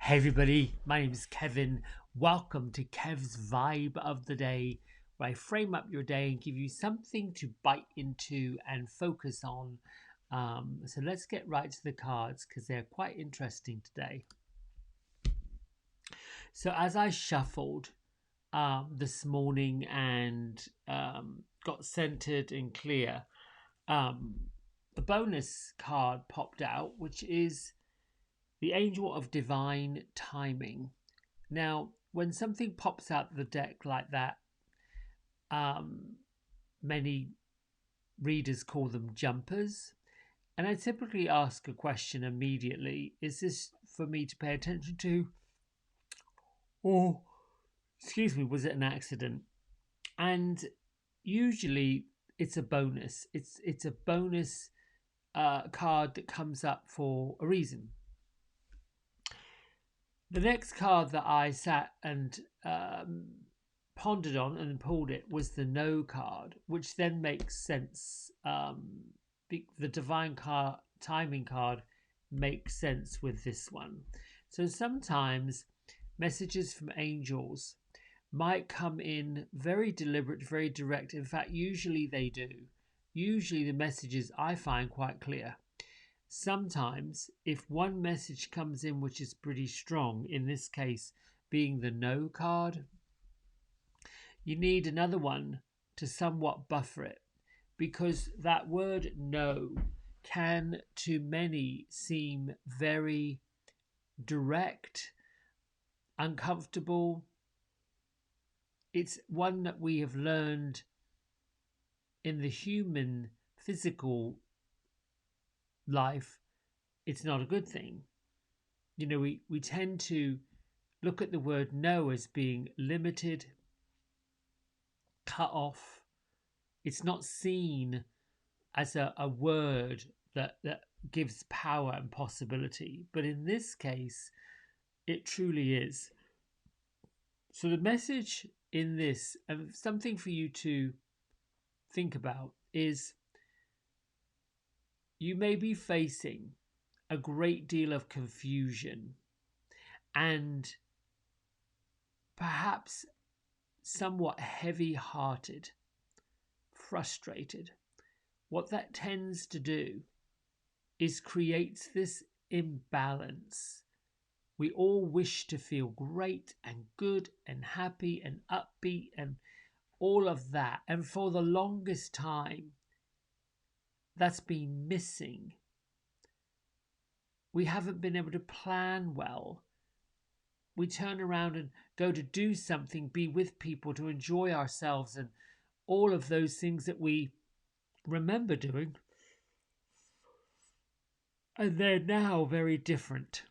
Hey everybody, my name is Kevin. Welcome to Kev's Vibe of the Day, where I frame up your day and give you something to bite into and focus on. So let's get right to the cards because they're quite interesting today. So as I shuffled this morning and got centered and clear, um, the bonus card popped out, which is the Angel of Divine Timing. Now, when something pops out of the deck like that, um, many readers call them jumpers. And I typically ask a question immediately: is this for me to pay attention to? Or, excuse me, was it an accident? And usually it's a bonus. It's a bonus card that comes up for a reason. The next card that I sat and pondered on and pulled it was the no card, which then makes sense. The divine card, timing card, makes sense with this one. So sometimes messages from angels might come in very deliberate, very direct. In fact, usually they do. Usually the messages I find quite clear. Sometimes, if one message comes in which is pretty strong, in this case being the no card, you need another one to somewhat buffer it, because that word no can to many seem very direct, uncomfortable. It's one that we have learned in the human physical life, it's not a good thing. We tend to look at the word no as being limited, cut off. It's not seen as a word that gives power and possibility. But in this case, it truly is. So the message in this, and something for you to think about, is you may be facing a great deal of confusion and perhaps somewhat heavy hearted, frustrated. What that tends to do is creates this imbalance. We all wish to feel great and good and happy and upbeat and all of that. And for the longest time, that's been missing. We haven't been able to plan well. We turn around and go to do something, be with people, to enjoy ourselves, and all of those things that we remember doing. And they're now very different.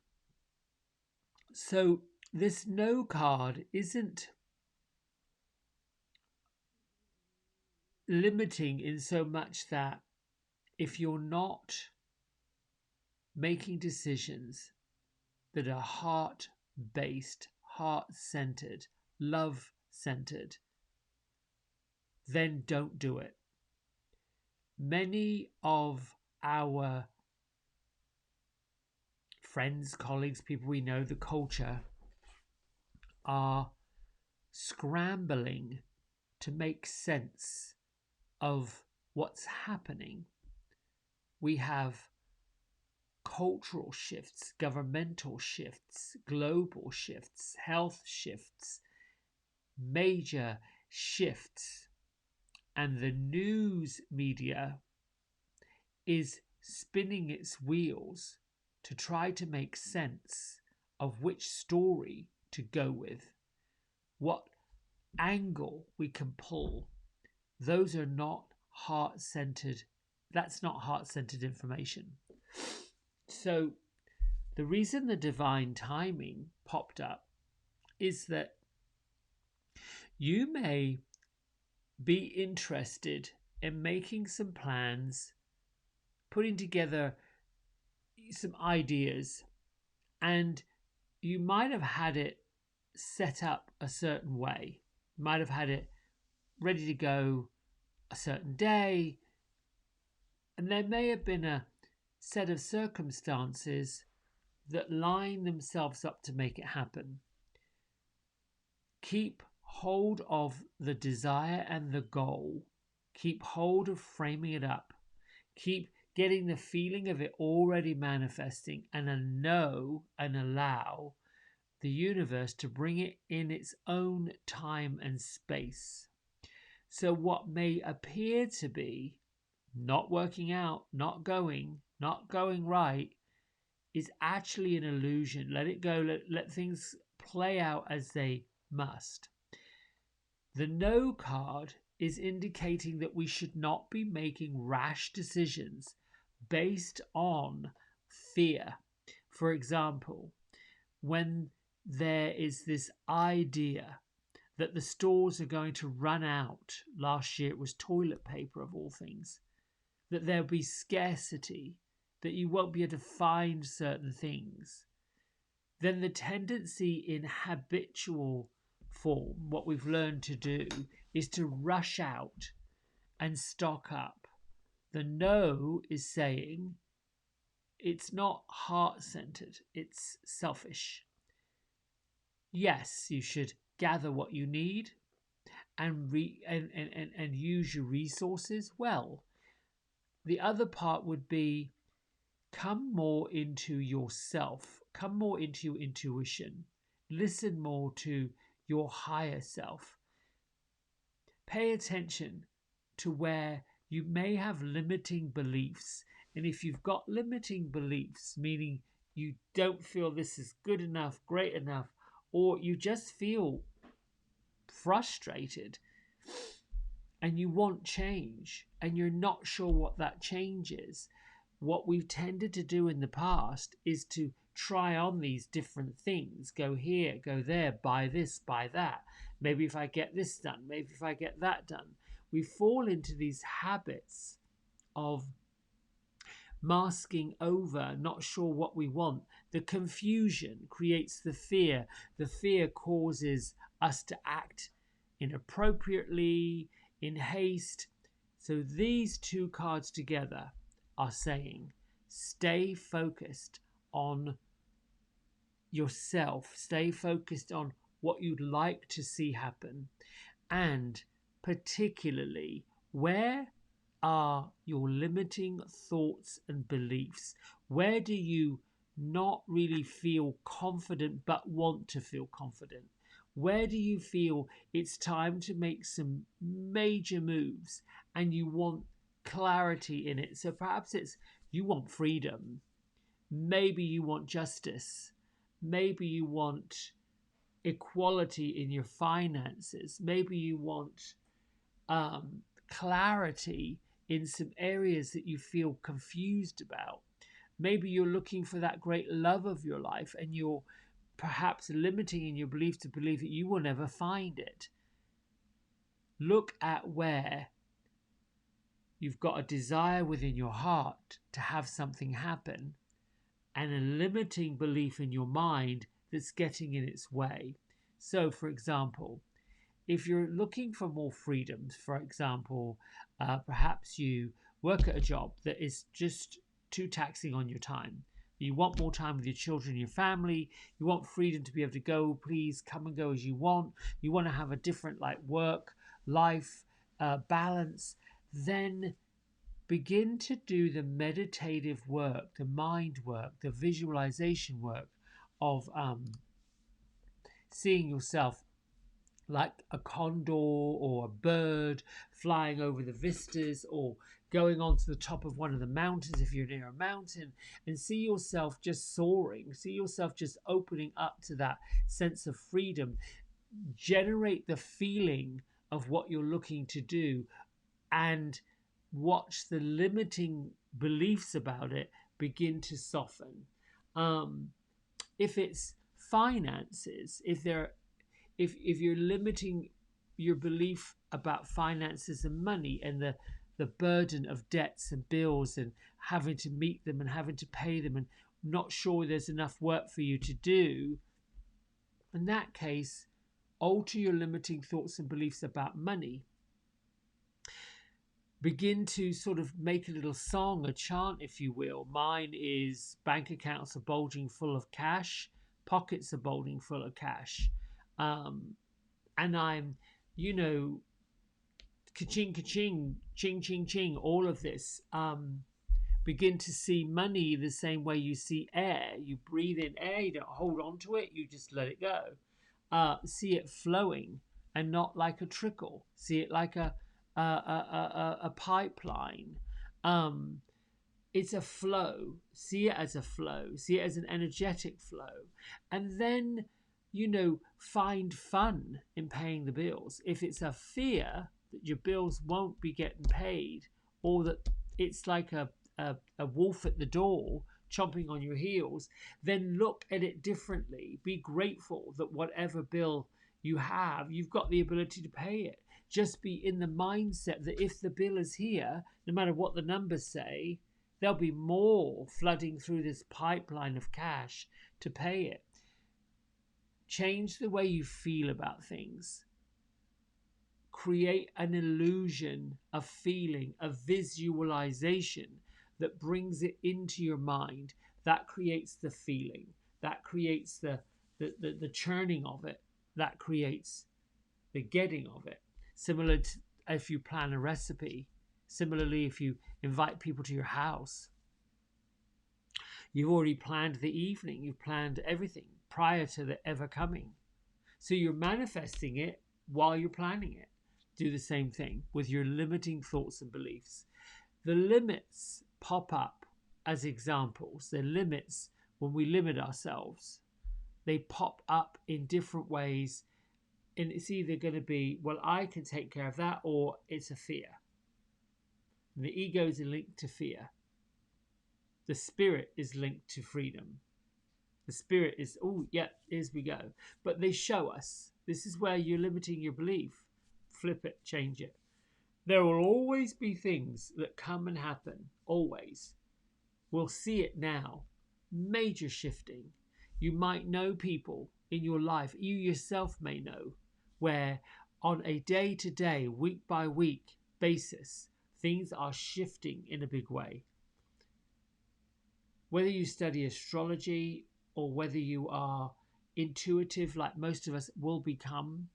So, this no card isn't limiting in so much that if you're not making decisions that are heart based, heart centered, love centered, then don't do it. Many of our friends, colleagues, people we know, the culture, are scrambling to make sense of what's happening. We have cultural shifts, governmental shifts, global shifts, health shifts, major shifts, and the news media is spinning its wheels to try to make sense of which story to go with, what angle we can pull. Those are not heart centered. That's not heart centered information. So, the reason the divine timing popped up is that you may be interested in making some plans, putting together some ideas, and you might have had it set up a certain way, might have had it ready to go a certain day, and there may have been a set of circumstances that line themselves up to make it happen. Keep hold of the desire and the goal. Keep hold of framing it up. Keep getting the feeling of it already manifesting, and know and allow the universe to bring it in its own time and space. So, what may appear to be not working out, not going right, is actually an illusion. Let it go, let things play out as they must. The no card is indicating that we should not be making rash decisions based on fear. For example, when there is this idea that the stores are going to run out, last year it was toilet paper of all things, that there'll be scarcity, that you won't be able to find certain things, then the tendency in habitual form, what we've learned to do, is to rush out and stock up. The no is saying it's not heart-centered, it's selfish. Yes, you should gather what you need and use your resources well. The other part would be come more into yourself, come more into your intuition, listen more to your higher self. Pay attention to where you may have limiting beliefs. And if you've got limiting beliefs, meaning you don't feel this is good enough, great enough, or you just feel frustrated and you want change and you're not sure what that change is, what we've tended to do in the past is to try on these different things. Go here, go there, buy this, buy that. Maybe if I get this done, maybe if I get that done. We fall into these habits of masking over, not sure what we want. The confusion creates the fear. The fear causes us to act inappropriately, in haste. So these two cards together are saying, stay focused on yourself, stay focused on what you'd like to see happen, and particularly, where are your limiting thoughts and beliefs? Where do you not really feel confident but want to feel confident? Where do you feel it's time to make some major moves and you want clarity in it? So perhaps it's you want freedom, maybe you want justice, maybe you want equality in your finances, maybe you want clarity in some areas that you feel confused about. Maybe you're looking for that great love of your life and you're perhaps limiting in your belief to believe that you will never find it. Look at where you've got a desire within your heart to have something happen and a limiting belief in your mind that's getting in its way. So, for example, if you're looking for more freedoms, for example, perhaps you work at a job that is just too taxing on your time. You want more time with your children, your family. You want freedom to be able to go, please come and go as you want. You want to have a different work, life balance. Then begin to do the meditative work, the mind work, the visualization work of seeing yourself like a condor or a bird flying over the vistas, or going onto the top of one of the mountains if you're near a mountain, and see yourself just soaring, see yourself just opening up to that sense of freedom. Generate the feeling of what you're looking to do and watch the limiting beliefs about it begin to soften. If it's finances, if you're limiting your belief about finances and money and the burden of debts and bills and having to meet them and having to pay them and not sure there's enough work for you to do, in that case, alter your limiting thoughts and beliefs about money. begin to sort of make a little song, a chant, if you will. Mine is bank accounts are bulging full of cash, pockets are bulging full of cash. Um, and I'm, you know, ka-ching, ka-ching, ching, ching, ching, all of this. Begin to see money the same way you see air. You breathe in air, you don't hold on to it, you just let it go. See it flowing and not like a trickle. See it like a pipeline. Um, it's a flow. See it as a flow. See it as an energetic flow. And then, you know, find fun in paying the bills. If it's a fear that your bills won't be getting paid, or that it's like a wolf at the door chomping on your heels, then look at it differently. Be grateful that whatever bill you have, you've got the ability to pay it. Just be in the mindset that if the bill is here, no matter what the numbers say, there'll be more flooding through this pipeline of cash to pay it. Change the way you feel about things. Create an illusion, a feeling, a visualization that brings it into your mind. That creates the feeling. That creates the churning of it. That creates the getting of it. Similar to if you plan a recipe. Similarly, if you invite people to your house, you've already planned the evening, you've planned everything prior to the ever coming. So you're manifesting it while you're planning it. Do the same thing with your limiting thoughts and beliefs. The limits pop up as examples. They're limits when we limit ourselves. They pop up in different ways, and it's either going to be, well, I can take care of that, or it's a fear. And the ego is linked to fear. The spirit is linked to freedom. The spirit is, oh, yeah, here we go. But they show us. This is where you're limiting your belief. Flip it, change it. There will always be things that come and happen. Always. We'll see it now. Major shifting. You might know people in your life, you yourself may know, where on a day-to-day, week-by-week basis, things are shifting in a big way. Whether you study astrology or whether you are intuitive like most of us will become,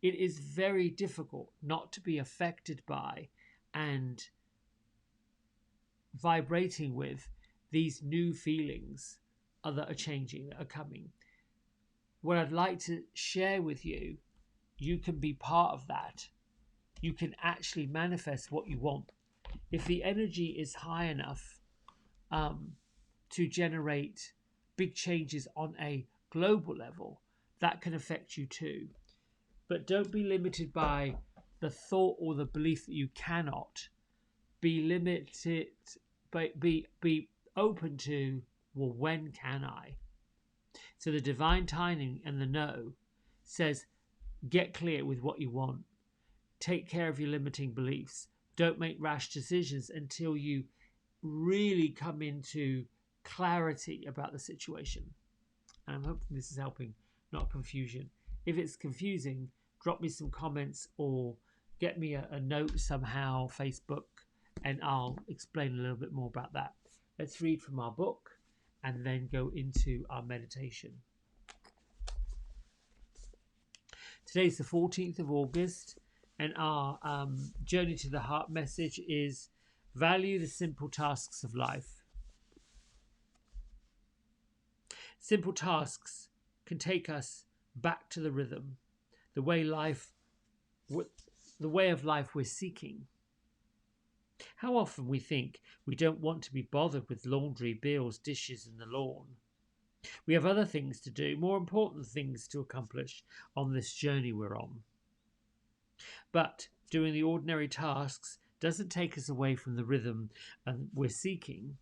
it is very difficult not to be affected by and vibrating with these new feelings that are changing, that are coming. What I'd like to share with you, you can be part of that. You can actually manifest what you want. If the energy is high enough to generate big changes on a global level, that can affect you too. But don't be limited by the thought or the belief that you cannot. Be limited, but be open to, well, when can I? So the divine timing and the no says, get clear with what you want. Take care of your limiting beliefs. Don't make rash decisions until you really come into clarity about the situation. And I'm hoping this is helping, not confusion. If it's confusing, drop me some comments or get me a note somehow, Facebook, and I'll explain a little bit more about that. Let's read from our book and then go into our meditation. Today's the 14th of August, and our Journey to the Heart message is value the simple tasks of life. Simple tasks can take us back to the rhythm, the way of life we're seeking. How often we think we don't want to be bothered with laundry, bills, dishes and the lawn. We have other things to do, more important things to accomplish on this journey we're on. But doing the ordinary tasks doesn't take us away from the rhythm we're seeking.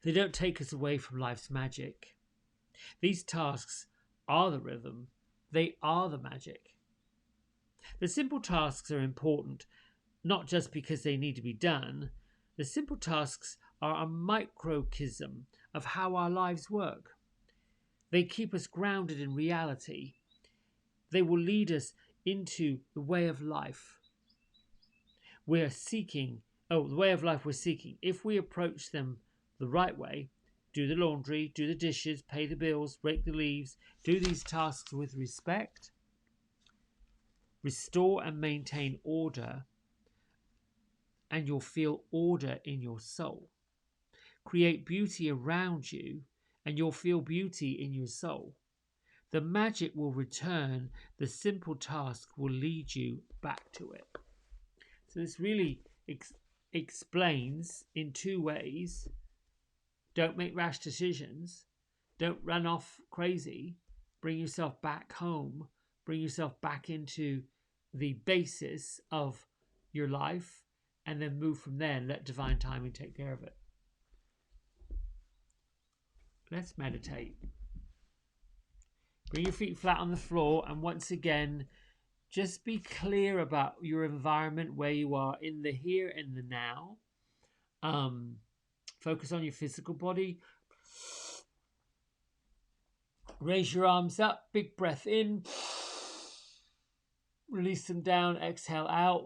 They don't take us away from life's magic. These tasks are the rhythm. They are the magic. The simple tasks are important, not just because they need to be done. The simple tasks are a microcosm of how our lives work. They keep us grounded in reality. They will lead us into the way of life. we're seeking, oh, the way of life we're seeking, if we approach them the right way, do the laundry, do the dishes, pay the bills, rake the leaves, do these tasks with respect, restore and maintain order, and you'll feel order in your soul. Create beauty around you, and you'll feel beauty in your soul. The magic will return, the simple task will lead you back to it. So this really explains in two ways. Don't make rash decisions. Don't run off crazy. Bring yourself back home. Bring yourself back into the basis of your life, and then move from there and let divine timing take care of it. Let's meditate. Bring your feet flat on the floor, and once again, just be clear about your environment, where you are in the here and the now. Focus on your physical body. Raise your arms up, big breath in. Release them down, exhale out.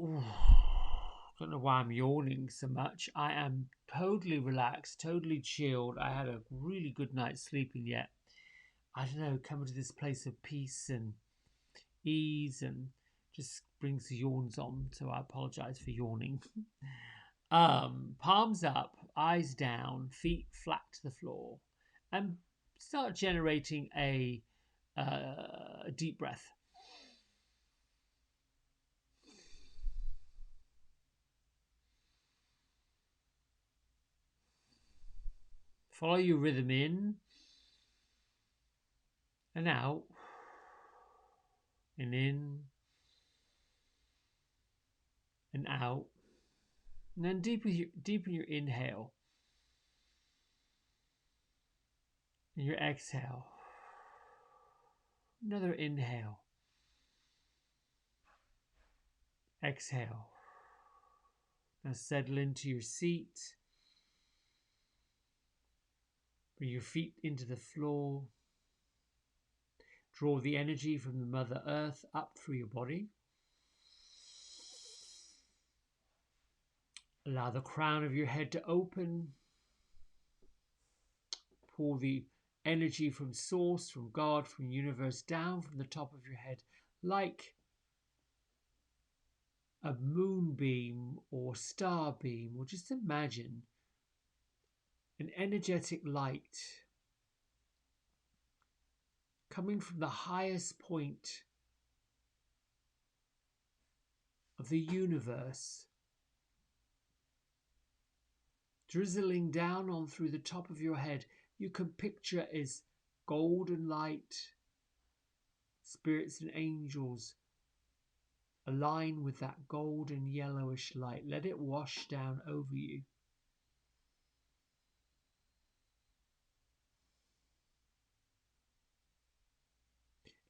Don't know why I'm yawning so much. I am totally relaxed, totally chilled. I had a really good night's sleeping yet. I don't know, coming to this place of peace and ease and just brings the yawns on. So I apologize for yawning. Palms up, eyes down, feet flat to the floor, and start generating a deep breath. Follow your rhythm in and out, and in and out, and then deepen your inhale and your exhale. Another inhale, exhale. Now settle into your seat. Bring your feet into the floor. Draw the energy from the Mother Earth up through your body. Allow the crown of your head to open. Pull the energy from Source, from God, from Universe down from the top of your head like a moonbeam or star beam, or just imagine an energetic light coming from the highest point of the universe, drizzling down on through the top of your head. You can picture as golden light. Spirits and angels align with that golden yellowish light. Let it wash down over you.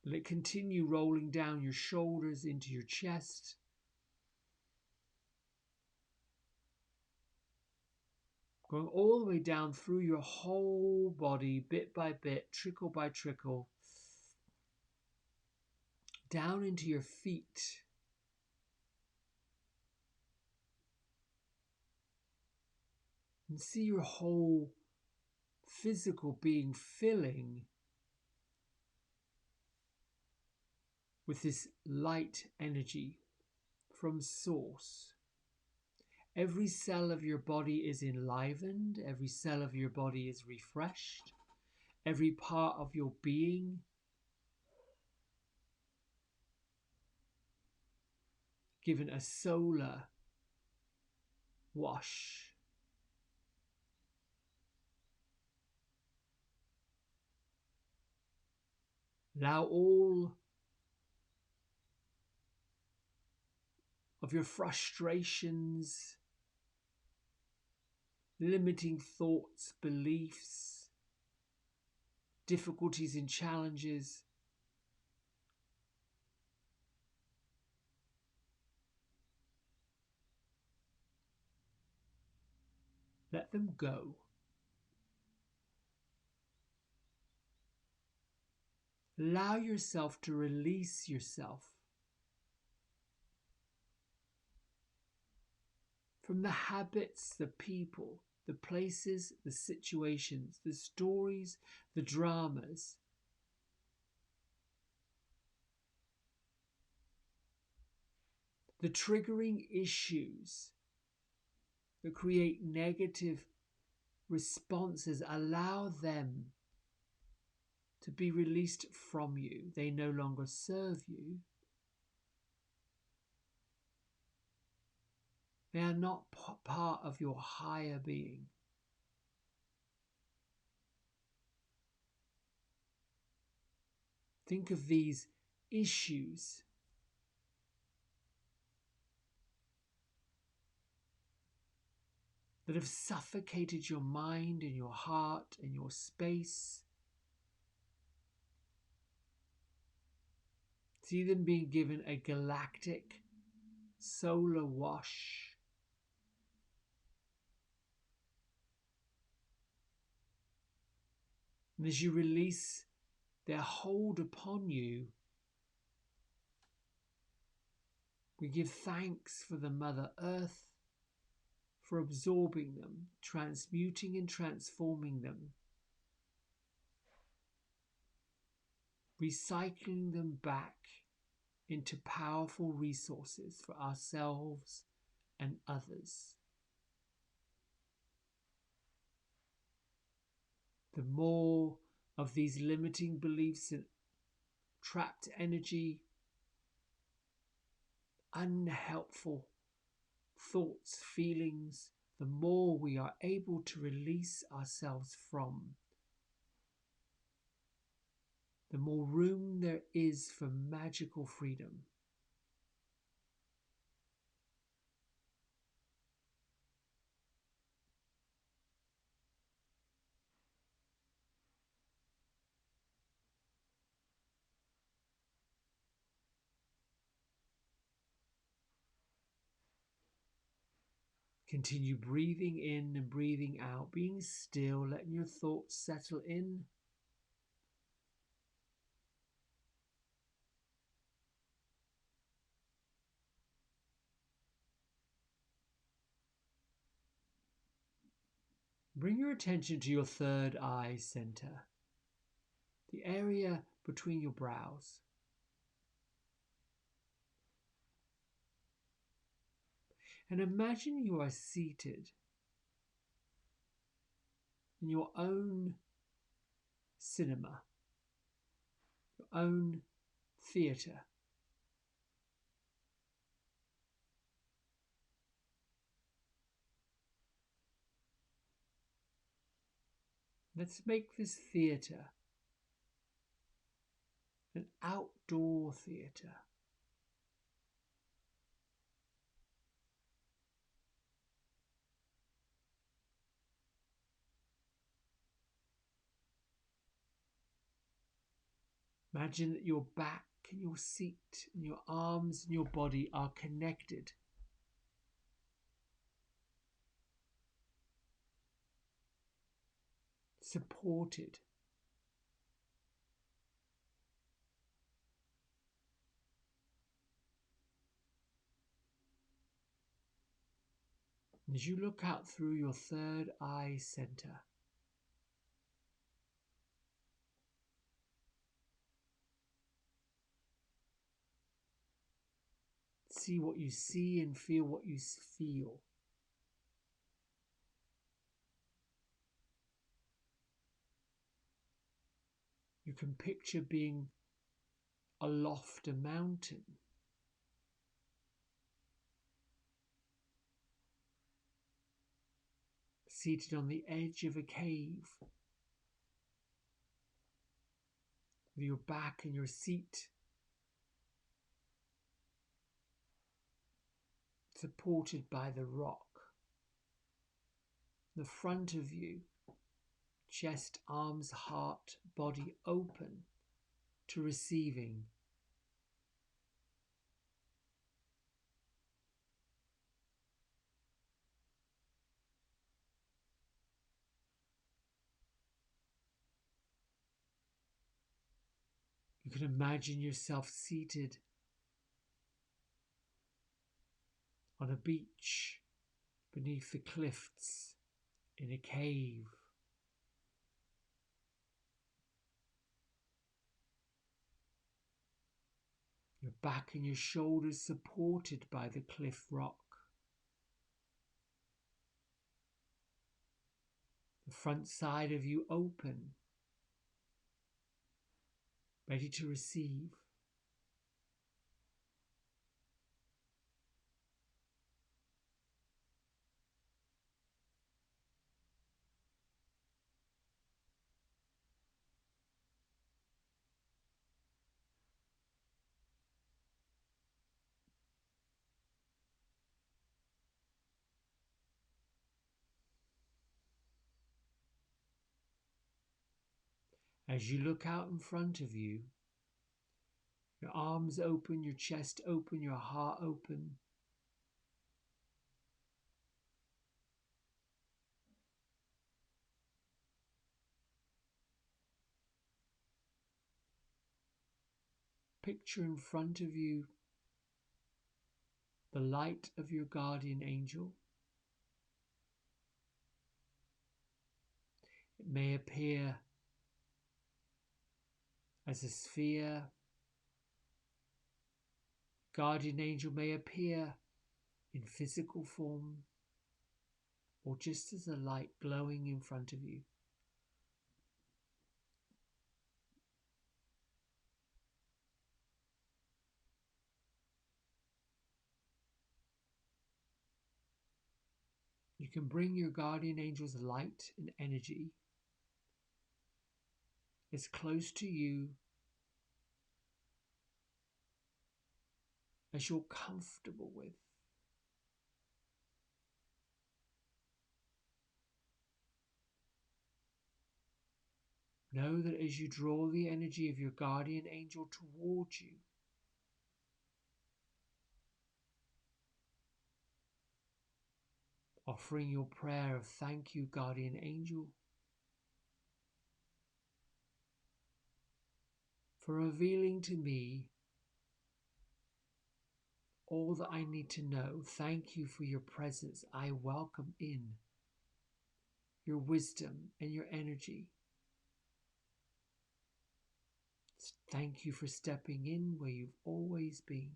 Let it continue rolling down your shoulders into your chest. Going all the way down through your whole body, bit by bit, trickle by trickle, down into your feet. And see your whole physical being filling with this light energy from Source. Every cell of your body is enlivened. Every cell of your body is refreshed. Every part of your being given a solar wash. Allow all of your frustrations, limiting thoughts, beliefs, difficulties and challenges, let them go. Allow yourself to release yourself. from the habits, the people, the places, the situations, the stories, the dramas, the triggering issues that create negative responses. Allow them to be released from you. They no longer serve you. They are not part of your higher being. Think of these issues that have suffocated your mind and your heart and your space. See them being given a galactic solar wash. And as you release their hold upon you, we give thanks for the Mother Earth for absorbing them, transmuting and transforming them, recycling them back into powerful resources for ourselves and others. The more of these limiting beliefs and trapped energy, unhelpful thoughts, feelings, the more we are able to release ourselves from, the more room there is for magical freedom. Continue breathing in and breathing out, being still, letting your thoughts settle in. Bring your attention to your third eye center, the area between your brows. And imagine you are seated in your own cinema, your own theatre. Let's make this theatre an outdoor theatre. Imagine that your back and your seat and your arms and your body are connected. Supported. As you look out through your third eye center, see what you see and feel what you feel. You can picture being aloft a mountain. Seated on the edge of a cave, with your back and your seat supported by the rock. The front of you, chest, arms, heart, body open to receiving. You can imagine yourself seated on a beach beneath the cliffs, in a cave. Your back and your shoulders supported by the cliff rock. The front side of you open, ready to receive. As you look out in front of you, your arms open, your chest open, your heart open. Picture in front of you the light of your guardian angel. It may appear as a sphere. Guardian angel may appear in physical form or just as a light glowing in front of you. You can bring your guardian angel's light and energy as close to you as you're comfortable with. Know that as you draw the energy of your guardian angel towards you, offering your prayer of thank you, guardian angel, for revealing to me all that I need to know. Thank you for your presence. I welcome in your wisdom and your energy. Thank you for stepping in where you've always been.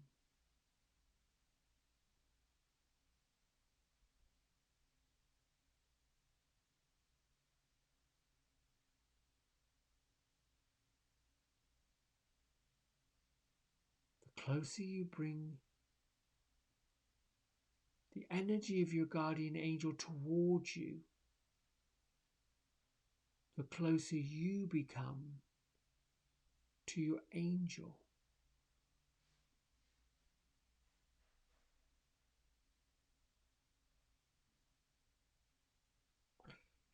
The closer you bring the energy of your guardian angel towards you, the closer you become to your angel.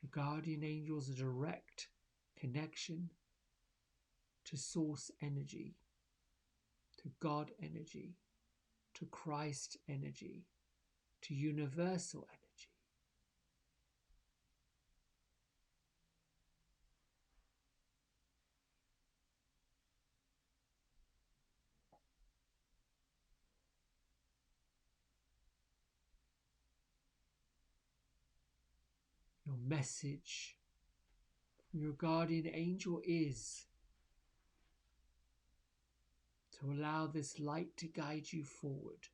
Your guardian angel is a direct connection to source energy, to God energy, to Christ energy, to universal energy. Your message from your guardian angel is to allow this light to guide you forward.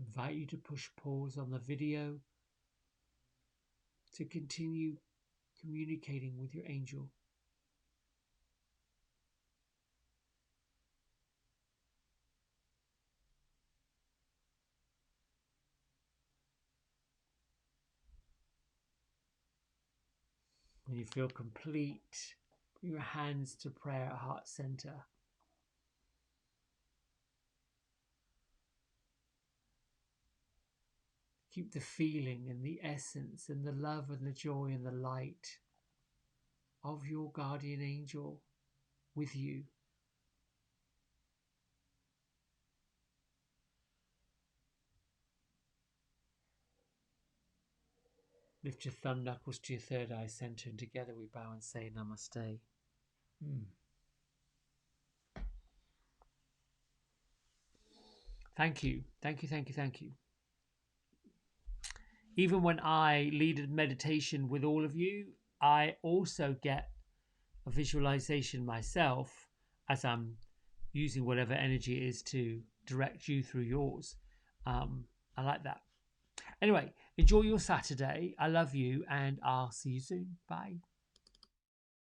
I invite you to push pause on the video to continue communicating with your angel. When you feel complete, bring your hands to prayer at heart center. Keep the feeling and the essence and the love and the joy and the light of your guardian angel with you. Lift your thumb knuckles to your third eye center, and together we bow and say namaste. Thank you. Thank you, thank you, thank you. Even when I lead a meditation with all of you, I also get a visualization myself as I'm using whatever energy it is to direct you through yours. I like that. Anyway, enjoy your Saturday. I love you, and I'll see you soon. Bye.